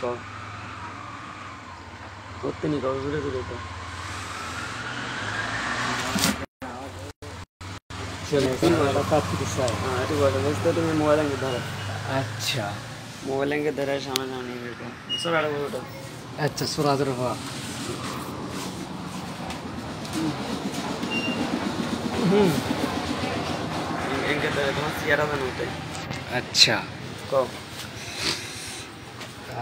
কও করতে নি কও জোরে জোরে কও চলে এটা পাত্রী চাই। একটু কথা বলতে তুমি মোবাইল আঙ্গে ধরো আচ্ছা মোবাইল আঙ্গে ধরে সামনে সামনে বেরো সর আড়ে বড়টা আচ্ছা সুরাজের হওয়া এঙ্গে ধরে তোমার চেয়ারা দেন উঠে আচ্ছা কও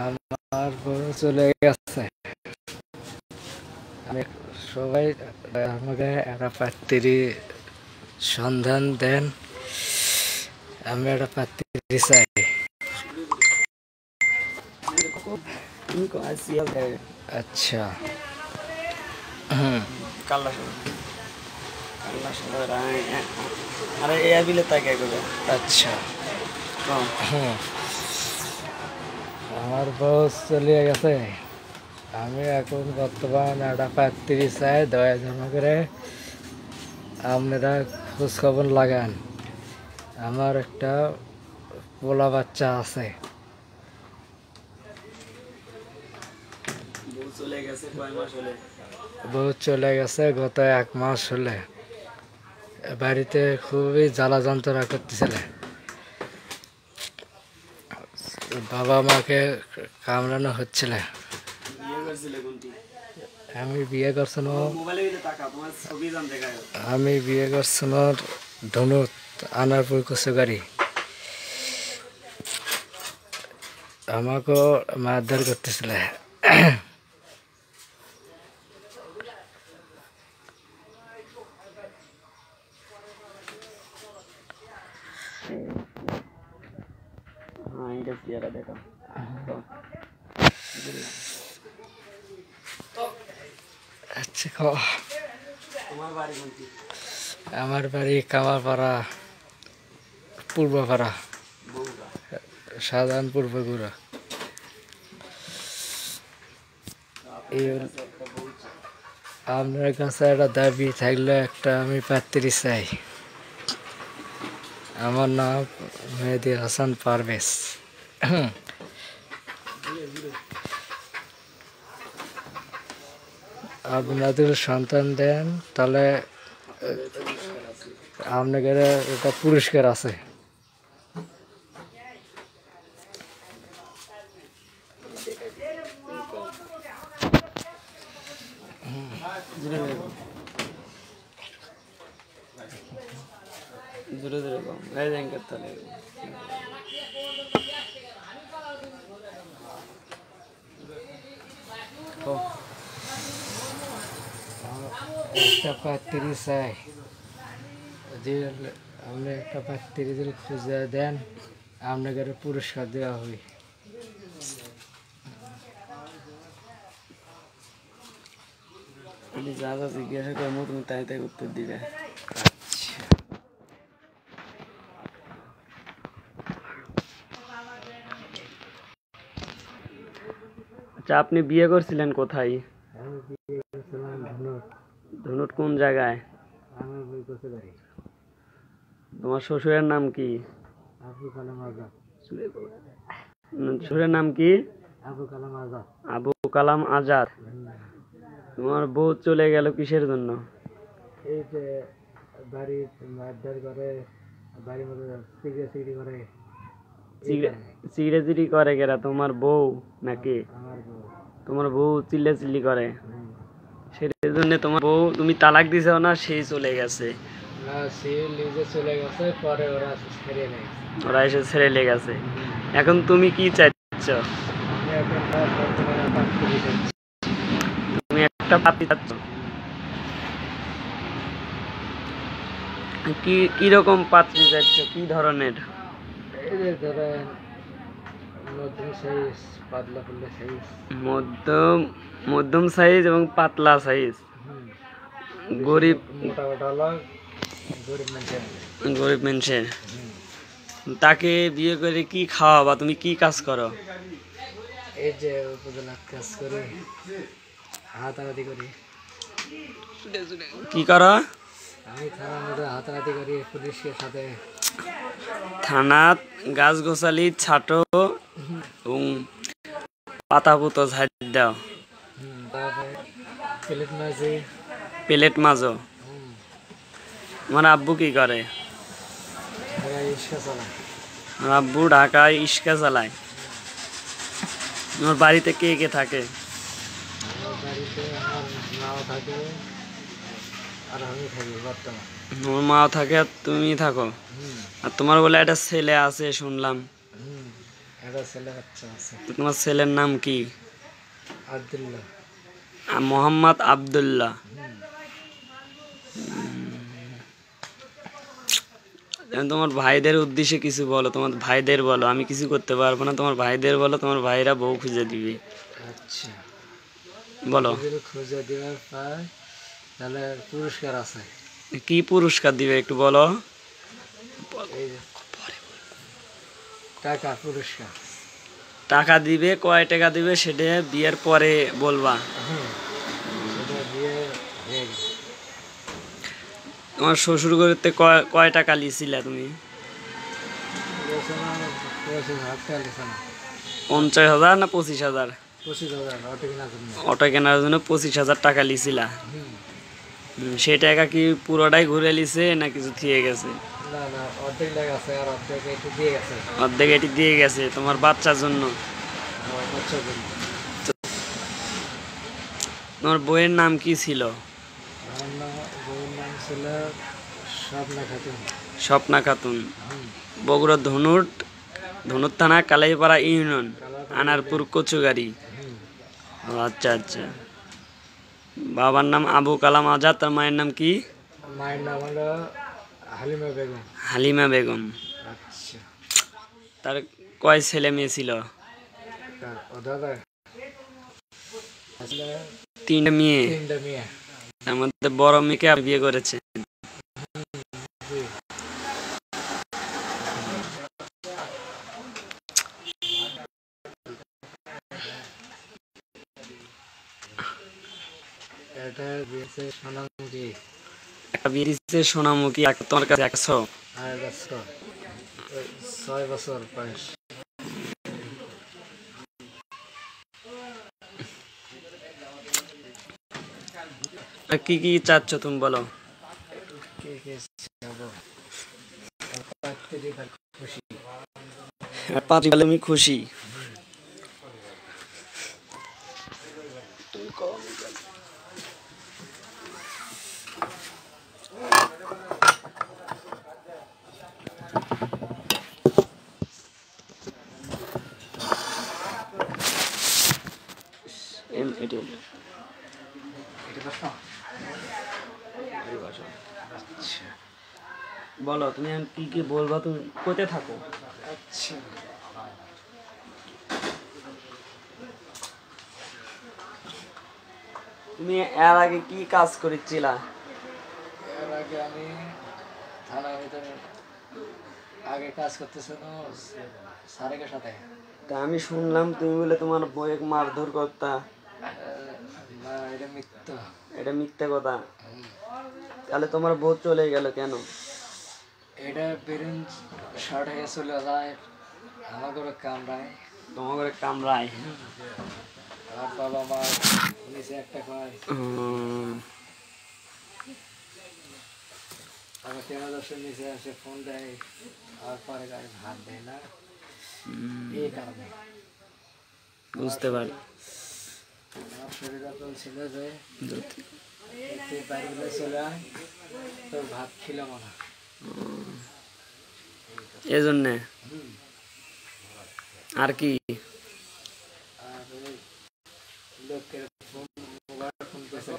আমার বউ চলে গেছে আমি সবাই আমাকে একটা পাত্রী সন্ধান দেন আমি একটা পাত্রী চাই তুমি কও আসিয়াল দেয় আচ্ছা কাল্লা সর আরে এ আবিলে তাকে করবে আচ্ছা কও আমার বউ চলে গেছে আমি এখন বর্তমান একটা পাত্রী চাই দয়া জমা করে আপনারা খোঁজ খবর লাগান আমার একটা পোলা বাচ্চা আছে বউ চলে গেছে কয় মাস হলে বউ চলে গেছে গত 1 মাস হলে বাড়িতে খুবই জ্বালা যন্ত্রণা করতেছিল বাবা মাকে কামড়ানো হচ্ছিল বিয়ে করছিলে কোনটি আমি বিয়ে করছিলাম মোবাইলে গেলে তাকা তোমার ছবি জান দেখায় আমি বিয়ে করছিলাম ধনুত আনারপুর কচুগাড়ি আমাকেও মারধর করতেছিল हाँ इनका चेहरा देखो আচ্ছা तुम्हार बारी कोनटी আমার বাড়ি কামারপাড়া পূর্বপাড়া बउगा সাধারণ পূর্বগুড়া আপনার কাছে একটা দাবি থাকলে একটা আমি পাত্রী চাই আমার নাম মেহেদি হাসান পারভেজ আপনাদের সন্তান দেন তাহলে আপনাদের একটা পুরস্কার আছে জোরে জোরে কও গায়ে দেন করতে লাগে কও একটা পাত্রী চাই যে আপনি একটা পাত্রী যদি খুঁজে দেন আপনাদের পুরস্কার দেওয়া হবে আমি যা যা জিজ্ঞাসা করবো তুমি তাই তাই উত্তর দিবে আচ্ছা আপনি বিয়ে করছিলেন কোথায় আমি বিয়ে করেছিলাম ধনুট ধনুট কোন জায়গায় আমার বই করতে পারি তোমার শ্বশুরের নাম কি আবু কালাম আজাদ শ্বশুরের নাম কি আবু কালাম আজাদ আবু কালাম আজাদ তোমার বউ চলে গেল কিসের জন্য এই যে বাড়ি মারধর করে বাড়ির মধ্যে সিগড়ি করে চিড়ে করে কেরা তোমার বউ নাকি আমার বউ তোমার বউ চিল্লি করে সেই জন্য তোমার বউ তুমি তালাক দিছো না সেই চলে গেছে না সে নিজে চলে গেছে পরে ওরা ছেড়ে নেয় ওরা এসে ছেড়ে গেছে এখন তুমি কি চাইছ আমি এখন বর্তমানে পাত্রী চাচ্ছি তুমি একটা পাত্রী চাচ্ছ কি কি রকম পাত্রী চাইছ কি ধরনের এই যে ধরেন মধ্যম সাইজ পাতলা পাতলা সাইজ মধ্যম সাইজ এবং পাতলা সাইজ গরিব মোটা মোটা হলো গরিব মানুষের তাকে বিয়ে করে কি খাওয়াবা তুমি কি কাজ করো এই যে উপজেলা কাজ করি হাতাহাতি করি কি করো আমি থানার মধ্যে হাতাহাতি করি পুলিশের সাথে থানাত গাছ গোছালি ছাটো এবং পাতা পুতো ঝাড় দাও, তারপরে প্লেট মাঝে প্লেট মাজো। তোমার আব্বু কি করে? ইস্কা চালা। আমার আব্বু ঢাকায় ইস্কা চালায়। তোমার বাড়িতে কে কে থাকে? আমার বাড়িতে আমার মাও থাকে আর আমি থাকি বর্তমান। তোমার মা থাকে আর তুমি থাকো। আর তোমার বলে একটা ছেলে আছে শুনলাম, একটা ছেলে বাচ্চা আছে, তো তোমার ছেলের নাম কি? আব্দুল্লাহ। মোহাম্মদ আব্দুল্লাহ। তোমার ভাইদের উদ্দেশ্যে কিছু বলো, তোমার ভাইদের বলো, আমি কিছু করতে পারবো না, তোমার ভাইদের বলো, তোমার ভাইরা বউ খুঁজে দিবে। আচ্ছা, বলো যদি খুঁজে দেওয়ার পায় তাহলে পুরস্কার আছে। কি পুরস্কার দিবে একটু বলো। এই যে টাকা পুরস্কার। টাকা দিবে, কয় টাকা দিবে সেটা বিয়ের পরে বলবা। সেটা দিয়ে হয়ে গেল। তোমার শ্বশুর বাড়িতে কয় টাকা লিছিলে তুমি? 25,000 টাকা না, 50,000 না 25,000? 25,000 অটো কেনার জন্য। অটো কেনার জন্য 25,000 টাকা লিছিলা। সেই টাকা কি পুরোটাই ঘুরে লিছে না কিছু থিয়ে গেছে? না না, অর্ধেক লেগে আছে আর অর্ধেক একটু দিয়ে গেছে অর্ধেক এটি দিয়ে গেছে তোমার বাচ্চার জন্য। আমার বাচ্চার জন্য। তোমার বইয়ের নাম কি ছিল? আমার বউর নাম ছিল স্বপ্না খাতুন। স্বপ্না খাতুন। বগুড়া ধনুর থানা কালাইপাড়া ইউনিয়ন, আনারপুর কচুগাড়ি। আচ্ছা আচ্ছা। বাবার নাম আবু কালাম আজাদ, তার মায়ের নাম কি? মায়ের নাম হলো হালিমা বেগম। হালিমা বেগম। আচ্ছা, তার কয় ছেলে মেয়ে ছিল? ও দাদা আসলে 3টা মেয়ে। 3টা মেয়ে। তার মধ্যে বড় মেয়েকে আপনি বিয়ে করেছে। এটা দিয়েছে সোনামুখী একটা বিয়ে দিচ্ছে সোনামুখী, তোমার কাছে 100। আর 6 বছর বয়স। আর কি কি চাচ্ছ তুমি বলো। কে কে যাবো? খুশি। পাঁচ গেলে আমি খুশি। বলো তুমি এখন কি কি বলবা, তুমি কোথায় থাকো? আচ্ছা, তুমি এর আগে কি কাজ করেছিলা? এর আগে আমি থানার ভিতরে আগে কাজ করতেছে তো স্যারের সাথে। তা আমি শুনলাম তুমি বলে তোমার বউকে মারধর করতা। না, এটা মিথ্যা। এটা মিথ্যে কথা। তাহলে তোমার বউ চলে গেল কেন? এটা বেরেন শর্ট হয়ে চলে যায়, আমার করে কামড়ায়। তোমার ঘরে কামড়ায়? আর বাবা মা নিচে একটা খায়। আমার 13 নিচে আসে ফোন দেয়, আর পরে গায়ে হাত দেয় না, এই কারণে। বুঝতে পারি। আমার শরীর ছিল যে বাড়িগুলো চলে আয়, তোর ভাত খিলাম না। এই জন্যে আর কি? আর ওই লোকের ফোন, মোবাইল ফোন পেছে।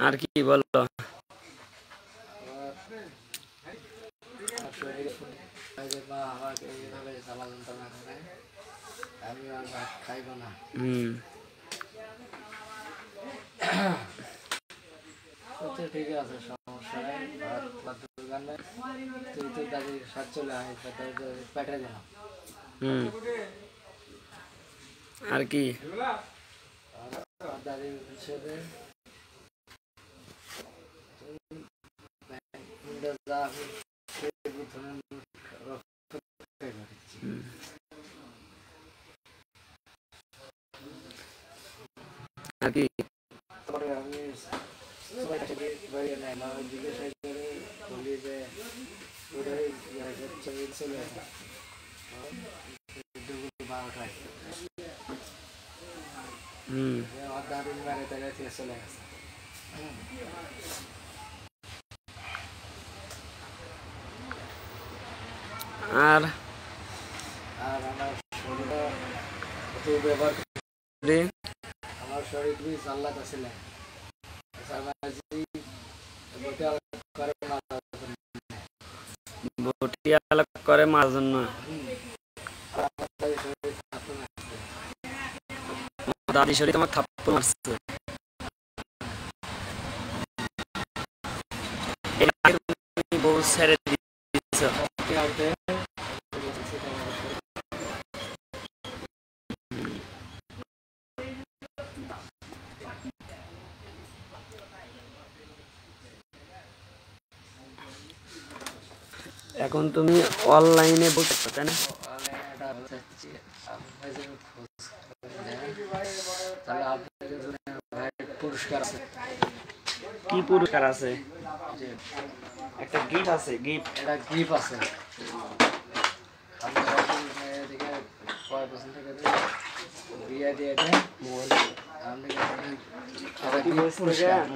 আর কি বলো? মা আমাকে এইভাবে জ্বালা যন্ত্রণা করে, আমি আর ভাত খাইব না। ঠিক আছে, সমস্যা নেই, ভাত ভাত দোকান নেই, তুই তো দাদির সাথে চলে আয়, পেটে দিলাম। আর কি? দাদির সাথে আর কি পরে আমি সবাই থেকে বাইরে নাই মা জিজ্ঞাসা করে বলি যে ওরাই চলে আসে দুপুর 12টায় আমার দাদুর বাড়ি থেকে চলে গেছে আর আর আমার শরীরে একটু ব্যবহার রে আমার শরীর খুবই চাল্লাক আছিল বটিয়ালা করে মার জন্য দাদি শরীর তোমার থাপ্পড় মারছে বউ ছেড়ে দিচ্ছে এখন তুমি অনলাইনে বলতে তাই না পুরস্কার আছে কি পুরস্কার আছে একটা গিফট আছে গিফট একটা গিফট আছে এদিকে কয় বছর থেকে বিয়ে দিয়ে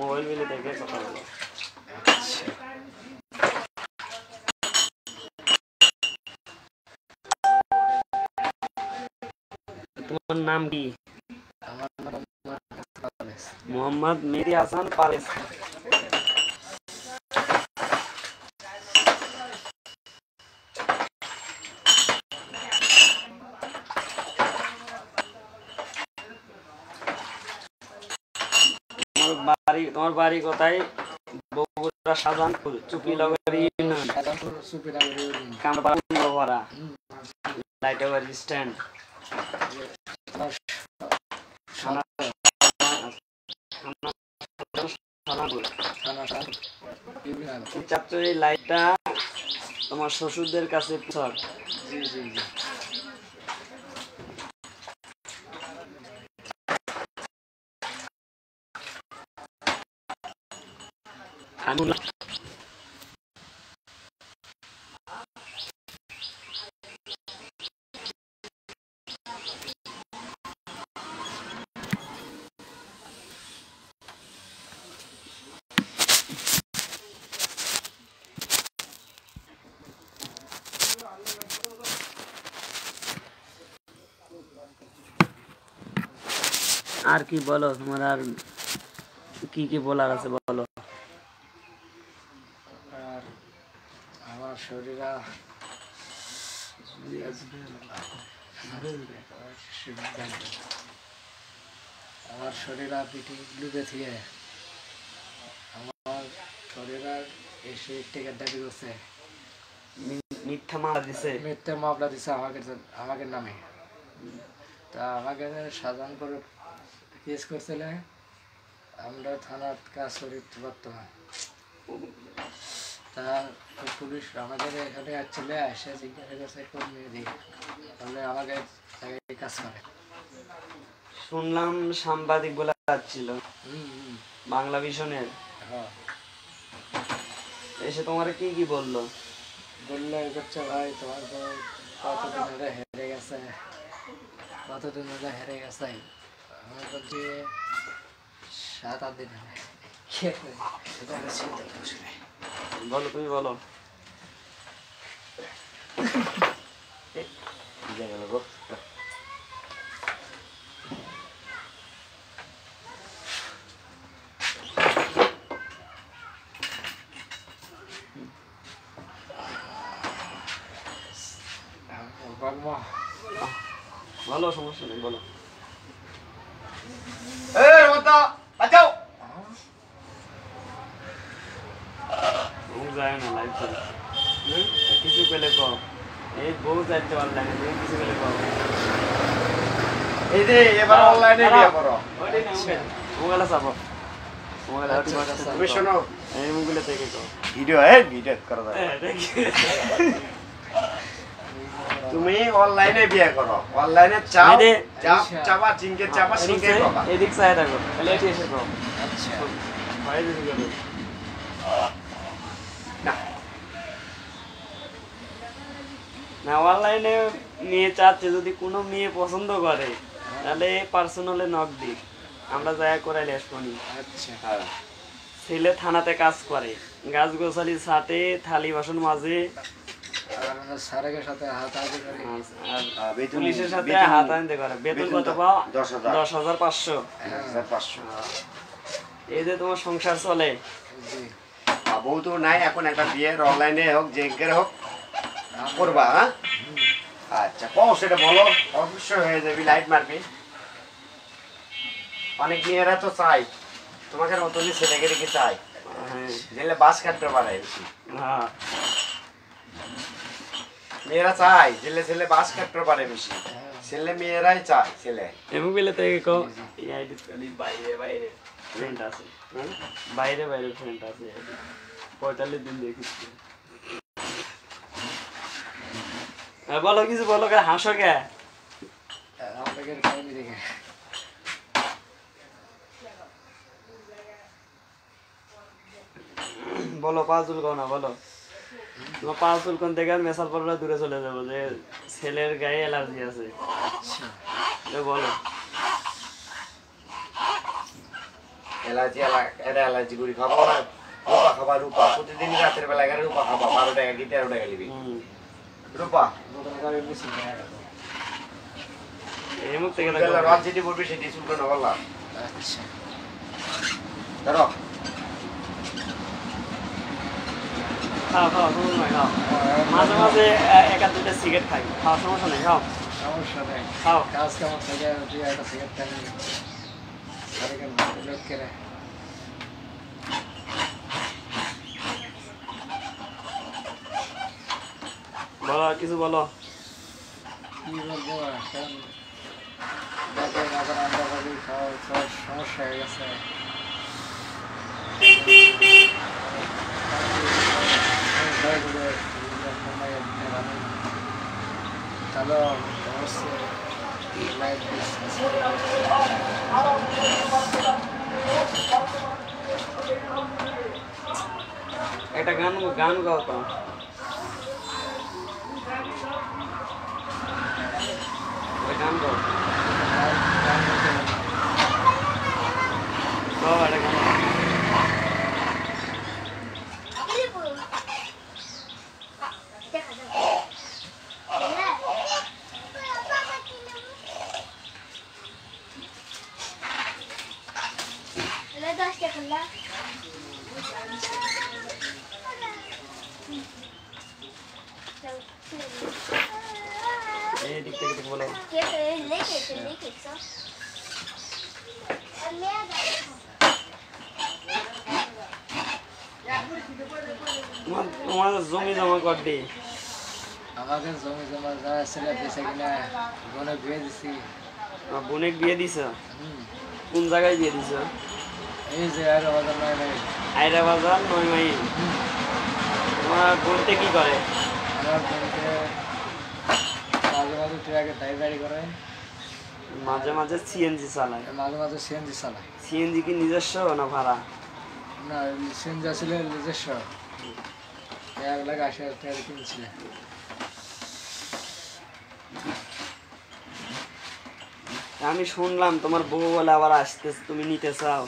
মোবাইল বিলে দেখে কথা বলো তোমার নাম কি আমার নাম মোহাম্মদ মেহেদী হাসান পারেস তোমার বাড়ি কোথায় বগুড়া শাহজাহানপুর চুপিলাগড়ি ইউনিয়ন কামড়পাড়া লাইটাবাড়ি স্ট্যান্ড এই লাইটটা তোমার শ্বশুরদের কাছে আর কি বলো তোমার আর কি কি বলার আছে বলো আর আমার শরীরে আমার শরীরে পিঠে ডুবে থেকে আমার শরীরের এই শরীর থেকে দাবি করছে মিথ্যা মামলা দিছে মিথ্যা মামলা দিছে আমাকে নামে তা আমাকে শাহজাহানপুর কেস করছিল আমরা থানার কাজ করি বর্তমান তা পুলিশ আমাদের এখানে চলে আসে জিজ্ঞাসা করছে কোন মেয়ে তাহলে আমাকে কাজ করে শুনলাম সাংবাদিক বলে যাচ্ছিল বাংলা ভিশনের হ্যাঁ এসে তোমার কি কি বললো বললে হচ্ছে ভাই তোমার তো কতদিন ধরে হেরে গেছে কতদিন ধরে হেরে গেছে আমি বলছি 7-8 দিন বলো তুমি বলো ভালো সমস্যা নেই বলো যায় না লাইভ করে কিছু পেলে কম এই বউ যাইতে অনলাইনে তুমি কিছু পেলে কম এই যে এবার অনলাইনে বিয়ে করো ওইটাই না মোবাইলে চাপো মোবাইলে তুমি শোনো এই মোবাইলে থেকে কও ভিডিও ভিডিও করা যায় তুমি অনলাইনে বিয়ে করো অনলাইনে চাও মেয়েদে চাবা জিঙ্কের চাবা সিঙ্কে পাবা এদিক সাইড থাকো তাহলে এটি এসে পাও আচ্ছা ভাই দিদি গেল না না অনলাইনে মেয়ে চাচ্ছে যদি কোনো মেয়ে পছন্দ করে তাহলে পার্সোনালে নক দিক আমরা যাই করাইলে আসবনি আচ্ছা হ্যাঁ ছেলে থানাতে কাজ করে গাছ গোছালি ছাটে থালি বাসন মাজে আর আমরা স্যারের সাথে হাতাহাতি করি আর বেতন পুলিশের সাথে বেতন- হাত আনতে করে বেতন বেতন কত পাও 10,000 10,500 1500 এই যে তোমার সংসার চলে জি বউ তো নাই এখন একটা বিয়ের অনলাইনে হোক জিঙ্কের হোক করবা হ্যাঁ আচ্ছা কও সেটা বলো অবশ্যই হয়ে যাবি লাইট মারবি অনেক মেয়েরা তো চাই তোমাকে মতনই ছেলেকে রেখে চাই হ্যাঁ জেলে বাস কাটতে পারে বেশি হ্যাঁ মেয়েরা চায় জেলে ছেলে বাস কাটতে পারে বেশি ছেলে মেয়েরাই চায় ছেলে এমন বেলে থেকে কো এই আইডি খালি বাইরে বাইরে ফ্রেন্ড আছে বাইরে বাইরে ফ্রেন্ড আছে 45 দিন দেখিস বলো কিছু বলো কে হাসো কে আপনাদের কাহিনী দেখে বলো পাঁচুল কো না বলো তোমার পাঁচুল কোন থেকে মেসাল পড়লে দূরে চলে যাবো যে ছেলের গায়ে অ্যালার্জি আছে আচ্ছা এ বলো এলাচি এটা এলাচি গুড়ি খাবো না রূপা খাবা রূপা প্রতিদিন রাতের বেলা এখানে রূপা খাবা 12 টাকা কি 13 টাকা নিবি রূপা নতুন করে মিছিল দেখা গেল এই মুখ থেকে রাত যেটি বলবি সেটি শুনবে না বললাম আচ্ছা ধরো খাও খাও তুমি নয় খাও মাঝে মাঝে একা দুটা সিগারেট খাই খাও সমস্যা নেই খাও সমস্যা নেই খাও কাজ কেমন থেকে তুই একটা সিগারেট টানি স্যারকে লোক করে বলো আর কিছু বলো কি বলবো এখন দেখেন এখন আমরা ভাবি খাওয়া খাওয়ার সমস্যা হয়ে গেছে হ্যালো অবশ্যই লাইট একটা গান গান গাও তো একটা গান গাও গাও একটা গান গাও। এই দিক থেকে দিক বলো তোমার জমি জমা কর দি আমাকে জমি জমা যারা ছেলে বেঁচে কিনা বোনে বিয়ে দিছি আমার বোনের বিয়ে দিছ হুম। কোন জায়গায় বিয়ে দিছ এই যে আর আমাদের নয় নাই আইরা বাজার 9 মাইল তোমার বোনতে কি করে আমার বোনকে মাঝে মাঝে ট্রাকে ড্রাইভারি করে মাঝে মাঝে সিএনজি চালায় মাঝে মাঝে সিএনজি চালায় সিএনজি কি নিজস্ব না ভাড়া না সিএনজি আসলে নিজস্ব 1,80,000 টাকা কিনছিল আমি শুনলাম তোমার বউ বলে আবার আসতেছে তুমি নিতে চাও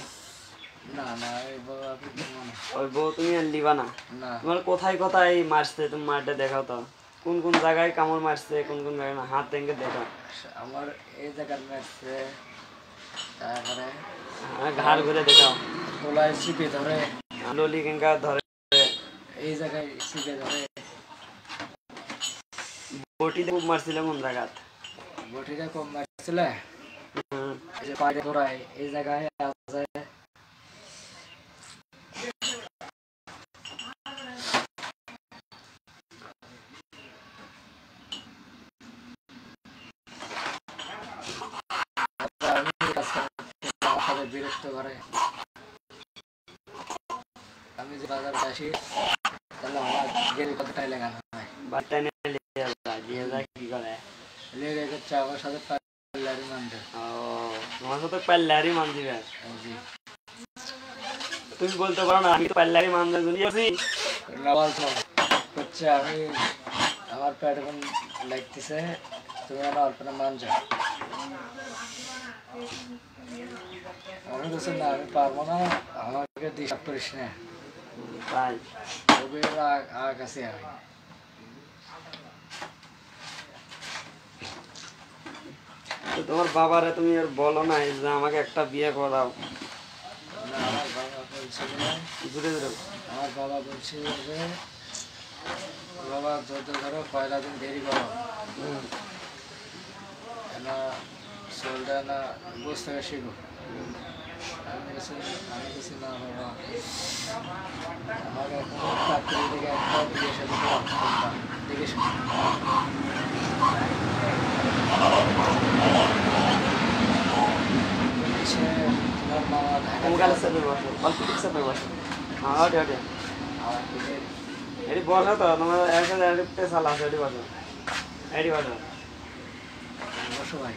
না না এই বাবা আপনি কি মনে ওই বউ তুমি আর লিবা না না তোমার কোথায় কোথায় মারছে তুমি মারটা দেখাও তো কোন কোন জায়গায় কামড় মারছে কোন কোন জায়গায় না হাত ভেঙে দেখাও আমার এই জায়গার ম্যাচে তারপরে ঘাড় ঘুরে দেখাও তোলায় চিপে ধরে ললি কেঙ্কা ধরে এই জায়গায় চিপে ধরে বটি দিয়ে খুব মারছিল কোন জায়গাত বটিটা কম মারছিল হুম। এই যে পায়ে ধরায় এই জায়গায় আছে বিরক্ত করে আমি যে বাজারে আসি তাহলে আমার গেলে কতটাই লাগানো হয় বাড়িতে এনে লিয়ে যায়। বিয়ে যায় কি করে? লেগে করছে আমার সাথে পাল্লারি মানতে। ও তোমার সাথে পাল্লারি মান দিবে? জি। তুমি বলতে পারো না আমি তো পাল্লারি মান দিয়েছি? নবাল হচ্ছে আমি আমার পেট এখন লাগতেছে, তুমি আমার অল্পনা মান যাও। আমি বলছি না আমি পারবো না, আমাকে ডিস্টার্ব করিস না। তাই ওকে কাছে আমি তো তোমার বাবারে তুমি আর বলো না যে আমাকে একটা বিয়ে করাও? না, আমার বাবা বলছিল, জুড়ে জুড়ে আমার বাবা বলছিল যে বাবা যত ধরো পয়লা দিন দেরি করো, কেন চলটা না বুঝতে শিখো। আমি বলছি না বাবা, আমাকে এখন চাকরি থেকে একটা বিয়ে সাথে দেখে শুনি। তোমার মামা মোবাইলের সাথে বসো, কলপিটির সাথে বসো। হ্যাঁ ওঠে ওঠে এটি বসো তো, তোমার একসাথে পেশাল আছে, এটি বসো, এটি বসো। বসো ভাই।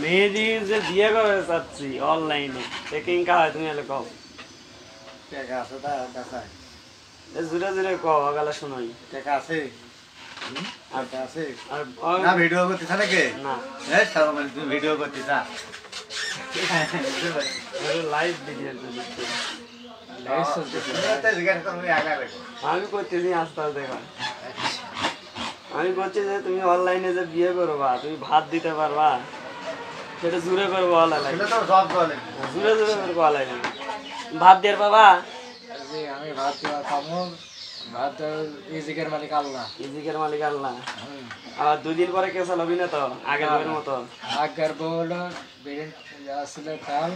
মেয়েদি যে বিয়ে করে চাচ্ছি অনলাইনে চেকিং কা হয় তুমি এলে কও? টাকা আছে তা দেখায়, জুড়ে জুড়ে কও আগালে শুনোই। টাকা আছে টাকা আছে আর না ভিডিও করতে থাকে নাকি? না এই সারা মানে তুমি ভিডিও করতে চা লাইভ ভিডিও দিচ্ছি, লাইভ চলতেছে। আমি করতেছি আস্তে আস্তে দেখো। আমি বলছি যে তুমি অনলাইনে যে বিয়ে করবা, তুমি ভাত দিতে পারবা? সেটা জুড়ে করবো অনলাইনে, তো সব চলে। জুড়ে জুড়ে করবো অনলাইনে। ভাত দিয়ে পাবা? জি, আমি ভাত দেওয়া খাবো, ভাত দেওয়ার ইজিকের মালিক আল্লাহ। ইজিকের মালিক আল্লাহ। আবার 2 দিন পরে কেসা লবি না তো আগের বইয়ের মতো? আগের বউল বেরিন আসলে তাল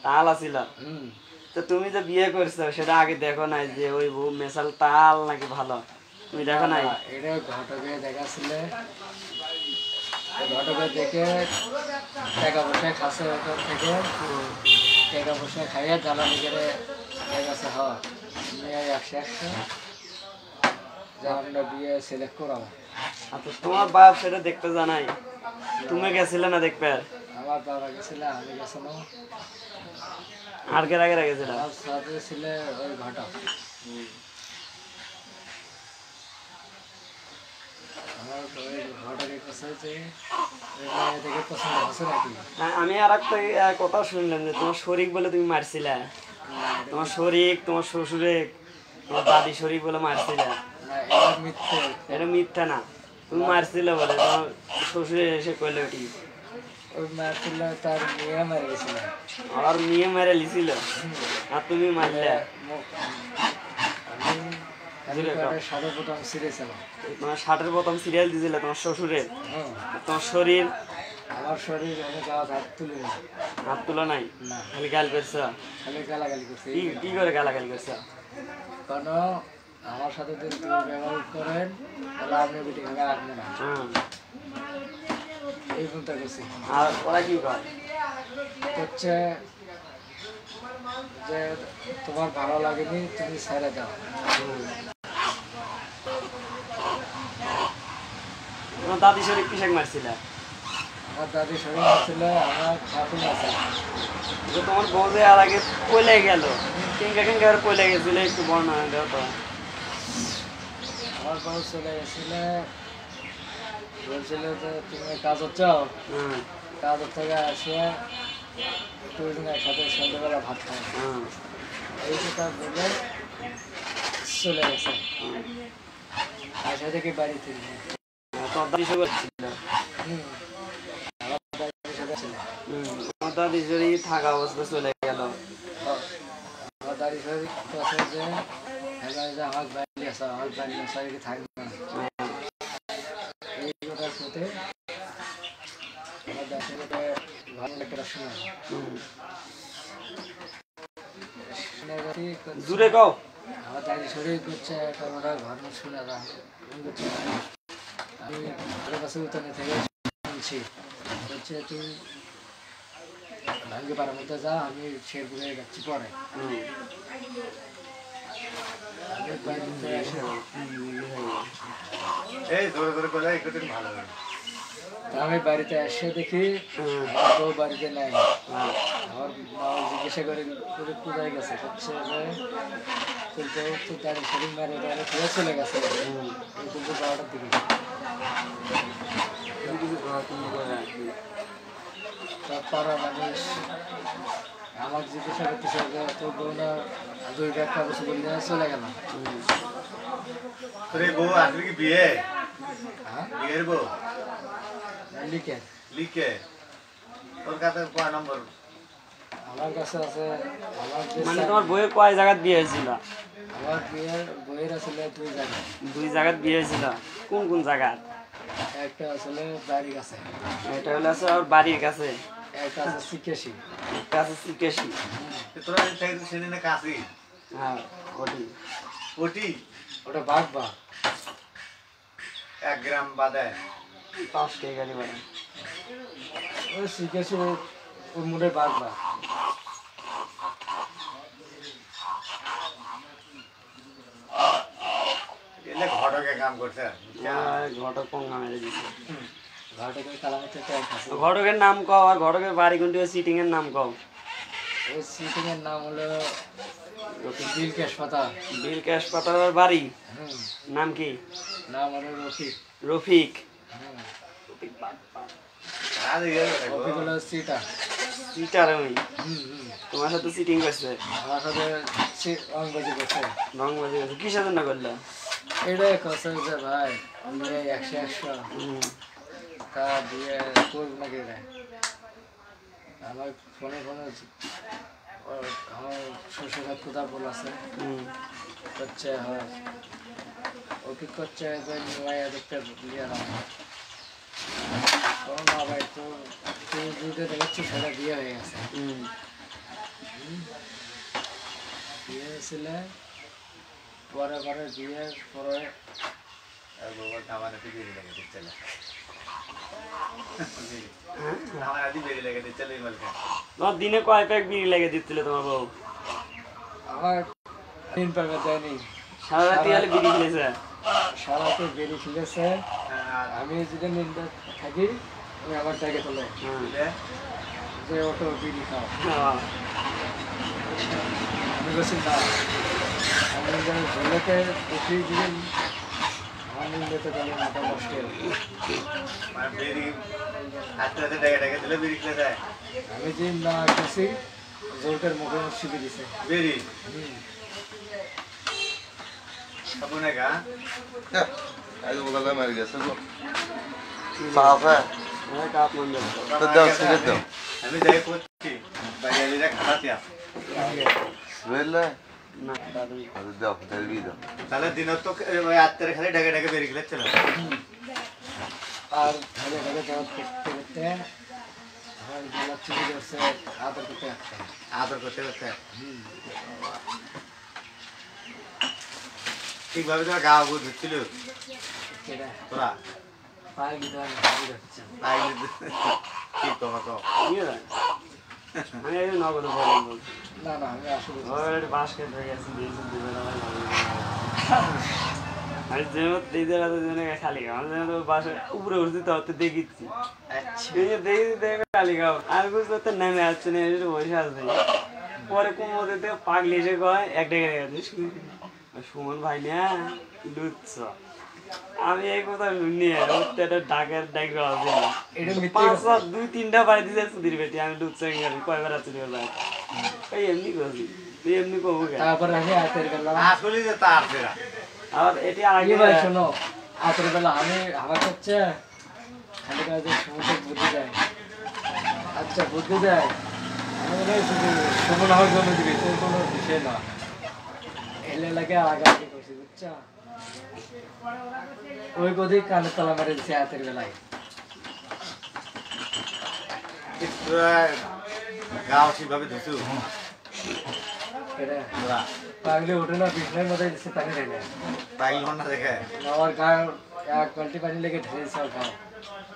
তাল আসিল। তো তুমি যে বিয়ে করছো সেটা আগে দেখো নাই যে ওই বউ মেশাল তাল নাকি ভালো? তুমি দেখো নাই? এটা ঘটকে দেখাছিল, ঘটকে দেখে টাকা পয়সা খাসে ওখান থেকে টাকা পয়সা খাইয়ে জ্বালানি করে দেখাচ্ছে হ্যাঁ মেয়ে 100 যে আমরা বিয়ে সিলেক্ট করাবো। আচ্ছা তোমার বাপ সেটা দেখতে জানাই, তুমি গেছিলে না দেখবে? আমার বাবা গেছিল, আমি গেছিলাম, আর কে আগে গেছিল? আমার সাথে ছিল ওই ঘটক। আমার ওই ঘটকের কাছে যে ওই মেয়ে দেখে পছন্দ হচ্ছে নাকি? আমি আর একটা কথা শুনলাম যে তোমার শরীক বলে তুমি মারছিলে, তোমার শরীক, তোমার শ্বশুরে, তোমার দাদি শরীক বলে মারছিলে। না, এটা মিথ্যে। এটা মিথ্যা না, তুমি মারছিলে বলে তোমার শ্বশুরে এসে কইলে ওটি। ওই মার ছিল তার মেয়ে মারা গেছিল। আর মেয়ে মেরে লিছিল আর তুমি মারলে? আমি সাড়ে প্রথম ছিঁড়েছিলাম। তোমার 60-এর প্রথম সিরিয়াল দিয়েছিলে তোমার শ্বশুরের, তোমার শরীর আমার শরীর আমি গাছ হাত তুলে হাত তুলো নাই, না, খালি গাল করছ? খালি গালাগালি করছে। কি কি করে গালাগালি করছ? কেন আমার সাথে যদি ব্যবহার করেন তাহলে আপনি বিটি খাবে আপনি না, এই ফোনটা করছি। আর ওরা কি কয়? হচ্ছে যে তোমার ভালো লাগেনি তুমি ছেড়ে দাও। তোমার দাদি শরীর কিসেক মারছিলে? আমার দাদি শরীর ছিল, আমার খাতুন আছে। যে তোমার বউ যে আর আগে পলে গেল, কিংকা কিংকা আর পলে গেছিল, একটু বর্ণনা দাও তো। আমার বউ চলে গেছিল, বলছিল যে তুমি কাজ হচ্ছ, কাজ থেকে আসিয়া দুজন একসাথে সন্ধ্যাবেলা ভাত খাই, এই কথা বলে চলে গেছে। আসা থেকে বাড়ি থেকে তোমার দাদি শরীর ছিল, আমার দাদির সাথে ছিল। তোমার দাদি শরীর থাকা অবস্থা চলে গেল। আমার দাদির সাথে কথা যে যে আমার বাড়ি আসা, আমার বাড়ি আসা থাকবে না, এই কথার সাথে আমার দাদির সাথে ভালো একটা শোনা জুড়ে কও। আমার দাদি শরীর করছে একটা ওরা ঘর শুনে আমি ওদের কাছে উত্তরে থেকে শুনছি হচ্ছে তুই ভাঙ্গি পাড়ার মধ্যে যা, আমি শেরপুরে যাচ্ছি পরে। আমি বাড়িতে এসে এই জোরে জোরে করলে একটু ভালো হয়। আমি বাড়িতে এসে দেখি আমার বউ বাড়িতে নাই। আমার মা জিজ্ঞাসা করে কোথায় গেছে, হচ্ছে যে তোর বউ তো গাড়ি শরীর মারে গাড়ি ফিরে চলে গেছে কিন্তু 12টার দিকে। তারা মানুষ আমার জিজ্ঞাসা করতেছে যে তোর বউ না 2 কাগজ বললে চলে গেল। তোর এই বউ আসলে কি বিয়ে? হ্যাঁ বিয়ের বউ লিখে লিখে তোর কাছে কয় নম্বর? আমার কাছে আছে। আমার মানে তোমার বইয়ের কয় জায়গায় বিয়ে হয়েছিল? আমার বইয়ের আসলে 2 জায়গা। 2 জায়গায় বিয়ে হয়েছিল। কোন কোন জায়গা? একটা আসলে বাড়ির কাছে, এটা হলো আছে আর বাড়ির কাছে, একটা আছে সিকেশি, একটা আছে সিকেশি। তোরা সেদিন কাশি হ্যাঁ ওটি ওটি ওটা বাগবা 1 গ্রাম বাদে 5 টাকা গাড়ি ভাড়া। ওই সিকেশি ওর মুড়ে বাগবা। এলে ঘটকে কাম করছে। ঘটক পঙ্গা মেরে দিছে। ঘাটে কালামাতে আছে। ঘটকের নাম কও আর ঘটকের বাড়ি কোনটি, সিটিং এর নাম কও। ওই সিটিং এর নাম হলো বিলকেশ পাতা। বিলকেশ পাতার বাড়ি হুম, নাম কি? নাম হলো রফিক। রফিক। হুম, আর ইয়ে রফিক হলো সিটা। সিটার ওই হুম হুম, তোমার সাথে সিটিং করছে, আমার সাথে রংবাজি করছে। রংবাজি করছে। কিসের জন্য করলো? এটাই কথা যে ভাই মেয়ে 100 তা দিয়ে করবো নাকি রে। আমার ফোনে আমার শ্বশুরের কোথা বলেছে করছে, হয় ও কি করছে যে নিয়ে দেখতে বিয়ে না না ভাই, তো তুই দুটো দেখছি সেটা বিয়ে হয়ে গেছে। বিয়ে হয়েছিল পরে বিয়ের পরে বউর খাবার একটু বেরি লেগে দিচ্ছে না। আমার আদি বেরি লেগে দিচ্ছে এই বলকে। তোমার দিনে কয় প্যাক বিড়ি লেগে দিচ্ছিল তোমার বউ? আমার 3 টাকা দেয়নি। সারা রাতি হলে বিড়ি খেলেছে? সারাতে বেরি খেলেছে। আমি যদি নিন্দা থাকি আমি আমার জায়গায় তোলে যে ওটো বিড়ি খাও। আমি বলছি না, আমি ঝোলেতে উঠি দিন আমার নিন্দতে গেলে মাথা মুশকিল। মানে বেরি হাতে হাতে ডেকে ডেকে দিলে বেরি খেলে যায়। আমি যে না খেয়েছি জোরটার মুখে শিখে দিছে বেরি আপনে গা আজ ওগুলো মার গেছে গো সাফা কাপ মন্দির তো দাও সিগারেট দাও আমি যাই করছি বাইরে খাওয়াতে আছে। বুঝলে না দাদু দাও দেবি দাও তাহলে দিন তো ওই আত্মারে খালি ডেকে ডেকে বেরি খেলে চলো। আর ঢালে ঢালে যাওয়া করতে করতে আমার গলা চুরি করছে আদর করতে একটা। আদর করতে করতে ঠিকভাবে তোরা গা বুঝ ধুচ্ছিল কেডা তোরা পায়ে গিদার হাবি রাখছে। তাই ঠিক তোমাকে কি হয়? আমি এই নগদ বললাম বলছি না না আমি আসলে ওর বাস্কেট হয়ে গেছে দিয়েছে দিবে না আমি যেমন দিদের হাতে জন্য খালি খাও, আমি যেমন বাসে উপরে উঠছি তো হতে দেখিচ্ছি দেখি দেখে খালি খাও আর বুঝতে তো নেমে আসছে না এসে বসে আসবে। পরে কুমোতে থেকে পাগলি এসে কয় এক ডেকে গেছে সুমন ভাই না লুচ্ছ। আমি এই কথা শুনিয়ে ডাকের ডাক আছে এটা মিথ্যে 2-3টা বাড়ি দিয়েছে সুধীর বেটি আমি লুচ্ছ কয়বার আছে ওই এমনি করছি তুই এমনি করবো কেন? তারপরে আমি আতের বেলা আসলে যে তার ফেরা আর এটি আগে ভাই শোনো, আতের বেলা আমি আমার হচ্ছে খালি কাজে সমুদ্র বুদ্ধি যায়। আচ্ছা বুদ্ধি যায় আমি বলে শুধু সমন হওয়ার জন্য দিবি, তোর কোনো বিষয় না। এলে লাগে আগে আগে করছি বুঝছো, ওই গদি কানে তলা মেরে দিচ্ছে আতের বেলায়। গাও ঠিকভাবে ধুছু এটা তোরা পাগলি ওঠে না, বিছনার মধ্যে দিচ্ছে পানি ঢেলে পাগল হন না দেখে আমার গায়ে 1 বালতি পানি লেগে ঢেলেছে আর গাও।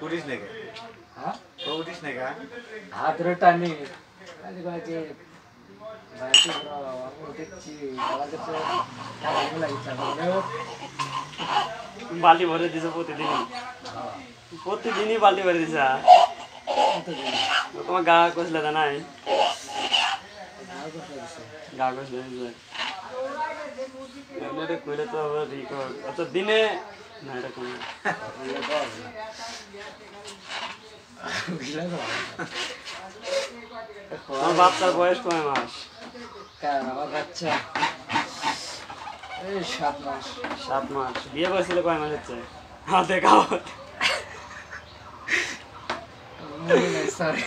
উঠিস নাকি হ্যাঁ তো উঠিস নাকি হাত ধরে টানি খালি কয়েছে বাড়িতে আমি উঠেছি গলা কাছে লাগিয়েছে বালতি ভরে দিছো প্রতিদিনই বালতি ভরে দিছা কতদিন তোমার গা কষলে তা নাই আর কথা আছে গা কষলে এমনি কইলে তো আবার রিকর্ড আচ্ছা দিনে না এটা কোন আমার বাচ্চার বয়স কয় মাস কার আমার বাচ্চা এই 7 মাস 7 মাস বিয়ে করেছিল কয় মাস হচ্ছে হ্যাঁ দেখাও সরি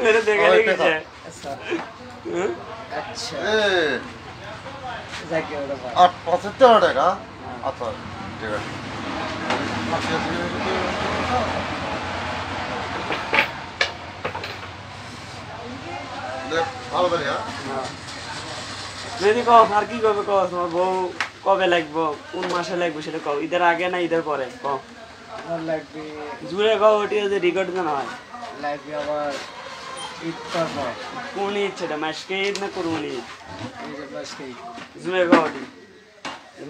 মেরে দেখে লেগেছে আচ্ছা এ যাকে ওটা বল। 75 টাকা আচ্ছা ঠিক আছে দেখ ভালো করে হ্যাঁ যদি কও আর কি করবে কও তোমার বউ কবে লাগবো কোন মাসে লাগবে সেটা কও ঈদের আগে না ঈদের পরে কও আমার লাগবে জুড়ে কও ওটি যে রেকর্ড না হয় লাগবে আমার ঈদ করবো কোন ঈদ সেটা মাসকে ঈদ না কোরবানি ঈদ এই যে বাসকে জুড়ে কও ওটি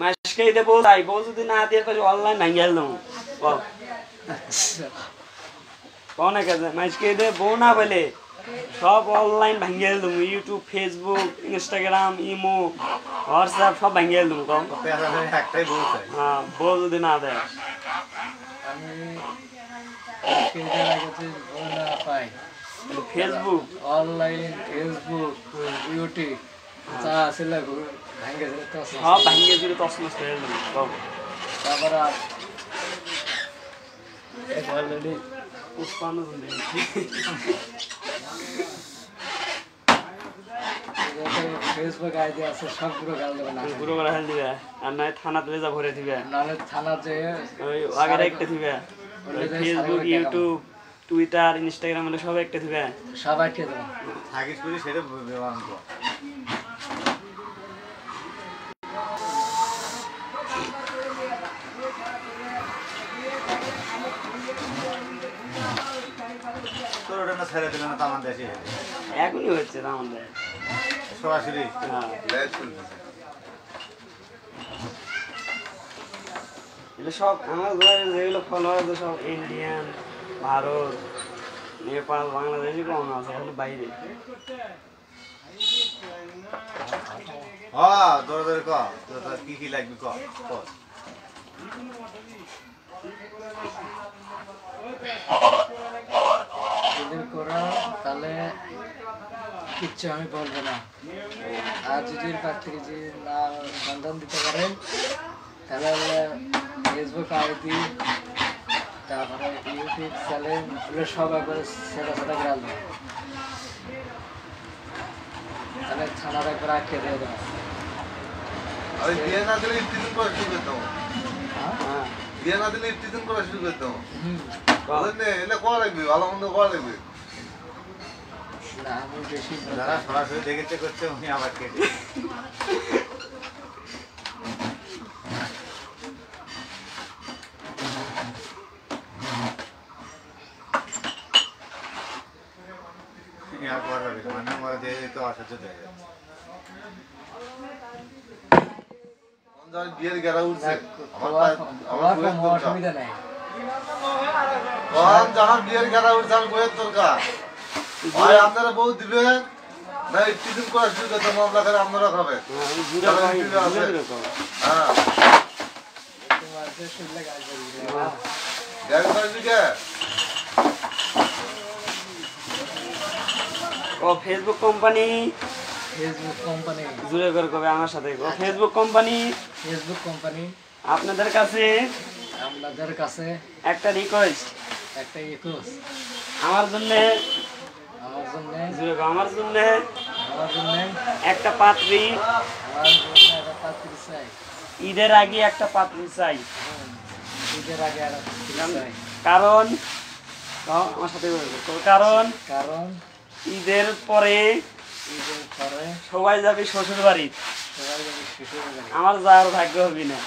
মাসকে ঈদে বউ তাই বউ যদি না দিয়ে কাজ অনলাইন ভাঙ্গিয়ে দাও কও আচ্ছা কও না কাজে মাসকে ঈদে বউ না বলে সব অনলাইন ভাঙ্গিয়ে দেবো YouTube Facebook Instagram imo WhatsApp সব ভাঙ্গিয়ে দেবো কও একটাই বলছে হ্যাঁ বউ যদি না দেয় আমি আজকে এটার আগে যে বই না পাই ফেসবুক অনলাইন ফেসবুক ইউটিউব যা আছে লাগু ভাঙ্গে দিলে তো আছে। সব ভাঙ্গিয়ে দিলে তসমস করে দেবো কও তারপরে অলরেডি পুষ্পান্ন ফেসবুক আইডি আছে সবগুলো গাল দেবে না পুরো করে হেল দিবে আর নয় থানাতে যা ভরে দিবে নাহলে থানা যে ওই আগে একটা দিবে ফেসবুক ইউটিউব টুইটার ইনস্টাগ্রাম হলে সব একটা দিবে সবাই কে দেবে থাকিস করি সেটা ব্যবহার কর তোর ওটা না ছেড়ে দিলে না তামান দেশে এখনই হচ্ছে না আমাদের সরাসরি হ্যাঁ লাইট চলছে এগুলো সব আমার ঘরে যেগুলো ফলোয়ার সব ইন্ডিয়ান ভারত নেপাল বাংলাদেশি কম আছে এখন বাইরে হ্যাঁ ধরে ধরে ক তোর কি কি লাগবে ক যদি করো তাহলে কিচ্ছু আমি বলবো না আর যদি পাশ থেকে যদি না সন্ধান দিতে পারেন তাহলে ফেসবুক আইডি তারপরে ইউটিউব চ্যানেল এগুলো সব একবারে সেটা সেটা গেল তাহলে থানার একবার আটকে দিয়ে দেবো আরে বিয়ে না দিলে ইফতিজিং করা শুরু করতাম হ্যাঁ বিয়ে না দিলে ইফতিজিং করা শুরু করতাম হুম। বুঝলেন এলে করা লাগবে ভালো মন্দ করা লাগবে না আমি বেশি যারা সরাসরি দেখেছে করছে উনি আবার কেটে মানে মরে দিয়ে তো অসহ্য হয়ে যাচ্ছে যার বিয়ের গেরা উঠছে আমার কোনো অসুবিধা নাই কোন জাহান বিয়ের গেরা উঠছে আমি বইয়ের দরকার ভাই আপনারা বউ দিবেন না ইফতিজিং করা শুরু করতাম মামলা করে আপনারা খাবেন জুড়ে হ্যাঁ তোমার যে শুনলে গাল করবি গাড়ি পারবি কে ও ফেসবুক কোম্পানি ফেসবুক কোম্পানি জুড়ে করে কবে আমার সাথে ও ফেসবুক কোম্পানি ফেসবুক কোম্পানি আপনাদের কাছে আপনাদের কাছে একটা রিকোয়েস্ট একটা ইকুস আমার জন্য আমার জন্য আমার জন্য আমার জন্য একটা পাত্রী আমার জন্য একটা পাত্রী চাই ঈদের আগে একটা পাত্রী চাই ঈদের আগে একটা পাত্রী চাই কারণ আমার সাথে কারণ কারণ ঈদের পরে ঈদের পরে সবাই যাবে শ্বশুর বাড়ি সবাই যাবে শ্বশুর বাড়ি আমার যাওয়ার ভাগ্য হবে না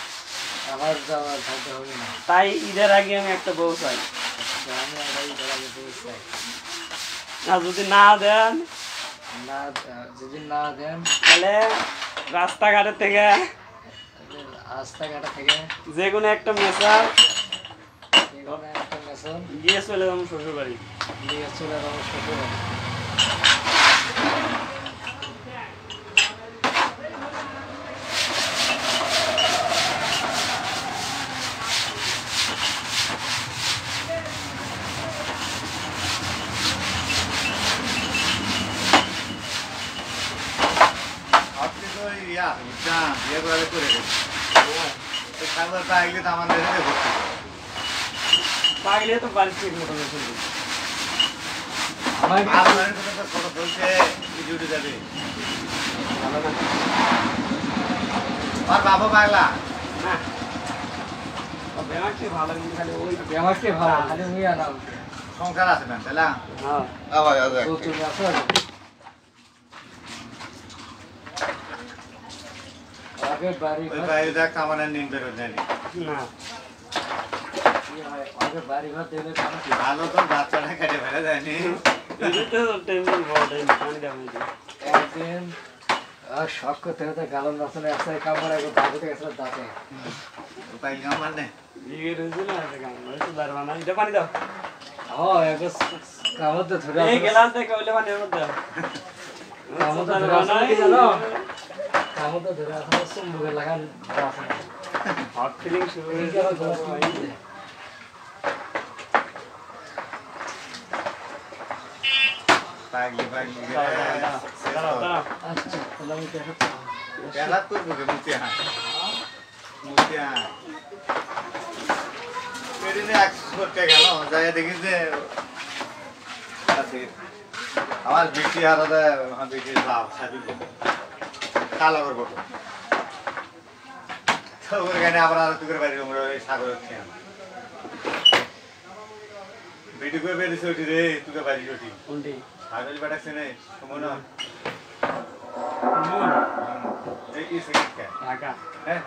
আমার যাওয়ার ভাগ্য হবে না তাই ঈদের আগে আমি একটা বউ চাই তো আমি একটা ঈদের আগে বউ চাই আর যদি না দেন না যদি না দেন তাহলে রাস্তাঘাটের থেকে তাহলে রাস্তাঘাটা থেকে যে কোনো একটা মেসার এখানে একটা মেশন গিয়ে চলে যাবো শ্বশুর বাড়ি। নিয়ে চলে যাবো শ্বশুর। আপনি তো ইয়া বুঝছেন বিয়ে করে করে খাবার পাইলে তো আমাদের এখানে ভর্তি করে। পাগলে তো বাড়ি ঠিক মতো চলবে। আমার আর বাড়ির কথা তো ছোট চলছে ডিউটি যাবে আর বাবা পাগলা না বেমাকে ভালো কিন্তু খালি ওই আমাকে ভালো খালি মুই আনাম সংসার আছে না তাহলে হ্যাঁ আবার আবার তো তুমি আসো আগে বাড়ি ওই ঘর বাইরে কামানের নিন বেরো জানি না কি হয়, আগে বাড়ি ঘর দেখলে কামা কি ভালো তো বাচ্চাটা কেটে ফেলে দেয়নি এই তো টেনশন বড় টেনশন পানি দাও এই একদিন শখ করতে হতে গালন বাসনে আসে কামড় একটু দাঁতে গেছে দাঁতে উপায় কামার নেই বিয়ে রয়েছে না এটা কাম হয়েছে দারবা না এটা পানি দাও ও একটু কামড় তো ধরে এই গ্লাস থেকে ওইলে পানি ওর দাও কামড় তো ধরে আসলে কি জানো কামড় তো ধরে আসলে চুম্বুকে লাগান আছে হট ফিলিং শুরু এই হয়েছে গেল গলা পাগলি পাগলি দাঁড়াও দাঁড়াও আচ্ছা তাহলে আমি দেখাচ্ছি বেলা করবো কে মুতে হ্যাঁ মুতে হ্যাঁ সেদিনে অ্যাক্সেস করতে গেল যাই দেখি যে আমার বিক্রি হারা দেয় আমার বিক্রি লাভ সাবি কালো করবো তো ওখানে আবার আর তুকের বাড়ি আমরা ওই সাগর ভিডিও করে বেরিয়েছে ওটি রে তুকে বাড়ি ওটি কোনটি সাগর বাড়াচ্ছে নেই সময় না নুন এই কি সেকেন্ড কে ঢাকা হ্যাঁ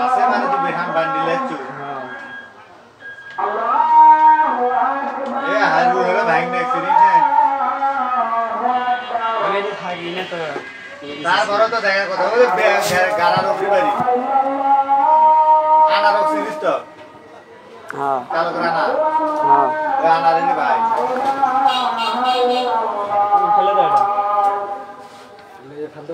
আছে মানে তো বেহান বান্ডিলে চু এ হাজু রে ভাই নেক্সট সিরিজ হ্যাঁ আমি তো থাকি না তো তারপরে তো দেখা কথা ওই গাড়ার উপরে বাড়ি আনারক সিরিজ তো হ্যাঁ কালো রানা হ্যাঁ ওই আনারেরই ভাই ফেলে দাও এটা ফেলতে